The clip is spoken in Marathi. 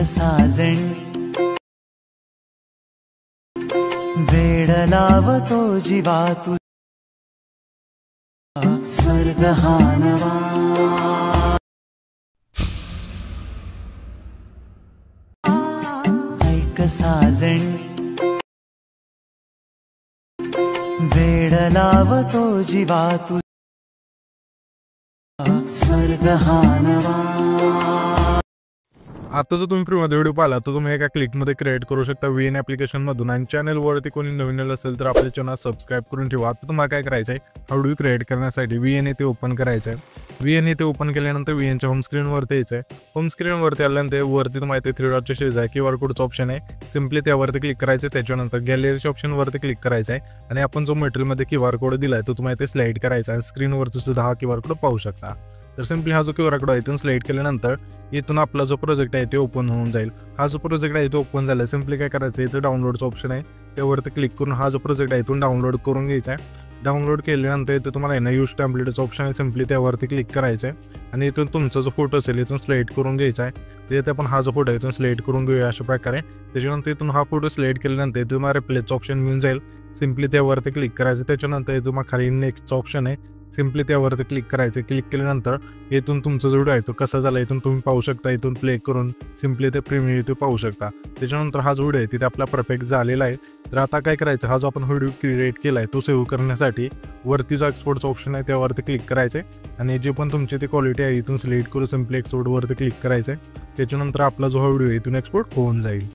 साजणी वेड लावतो जीवा तू स्वर्ग हा नवा ऐक साजणी वेड लावतो जीवा तू स्वर्ग हा नवा। आता जर तुम्ही फ्रीमध्ये व्हिडिओ पाहिला तर तुम्ही एका क्लिकमध्ये क्रिएट करू शकता VN ॲप्लिकेशनमधून। आणि चॅनलवरती कोणी नवीन असेल तर आपल्या चॅनल सबस्क्राईब करून ठेवा। आता तुम्हाला काय करायचं आहे, हा व्हिडिओ क्रिएट करण्यासाठी VN येथे ओपन करायचं आहे। VN येथे ओपन केल्यानंतर VNच्या होम स्क्रीनवरती यायचं आहे। होम स्क्रीनवरती आल्यानंतर वरती तुम्हाला इथे 3 डॉटच्या शेजारी QR कोडचं ऑप्शन आहे, सिम्पली त्यावरती क्लिक करायचं आहे। त्याच्यानंतर गॅलरीच्या ऑप्शनवरती क्लिक करायचं आहे आणि आपण जो मटेरियलमध्ये QR कोड दिलाय तो तुम्हाला इथे स्लाइड करायचा आहे। स्क्रीनवरती सुद्धा हा QR कोड पाहू शकता। तर सिम्पली हा जो QR कोड आहे इथून स्लाइड केल्यानंतर इथून आपला जो प्रोजेक्ट आहे ते ओपन होऊन जाईल। हा जो प्रोजेक्ट आहे तो ओपन झाला, सिम्पली काय करायचं इथे डाउनलोडचं ऑप्शन आहे त्यावरती क्लिक करून हा जो प्रोजेक्ट आहे इथून डाउनलोड करून घ्यायचा आहे। डाउनलोड केल्यानंतर इथे तुम्हाला आहे ना यूज टेम्पलेटचं ऑप्शन आहे, सिम्पली त्यावरती क्लिक करायचं आहे आणि इथून तुमचा जो फोटो असेल इथून सिलेक्ट करून घ्यायचा आहे। इथे आपण हा जो फोटो आहे इथून सिलेक्ट करून घेऊया अशा प्रकारे। त्याच्यानंतर इथून हा फोटो सिलेक्ट केल्यानंतर इथून तुम्हाला रिप्लेसचं ऑप्शन मिळून जाईल, सिम्पली त्यावरती क्लिक करायचं। त्याच्यानंतर इथून तुम्हाला खाली नेक्स्टचं ऑप्शन आहे, सिम्पली त्यावरती क्लिक करायचं। क्लिक केल्यानंतर इथून तुमचा जो व्हिडिओ आहे तो कसा झाला इथून तुम्ही पाहू शकता। इथून प्ले करून सिम्पली ते प्रीमियम इथे पाहू शकता। त्याच्यानंतर हा जो व्हिडिओ आहे तिथे आपला परफेक्ट झालेला आहे। तर आता काय करायचं, हा जो आपण व्हिडिओ क्रिएट केला आहे तो सेव्ह करण्यासाठी वरती जो एक्सपोर्टचा ऑप्शन आहे त्यावरती क्लिक करायचं आणि जे पण तुमची ती क्वालिटी आहे इथून सिलेक्ट करून सिम्पली एक्सपोर्टवरती क्लिक करायचं। त्याच्यानंतर आपला जो हा व्हिडिओ आहे इथून एक्सपोर्ट होऊन जाईल।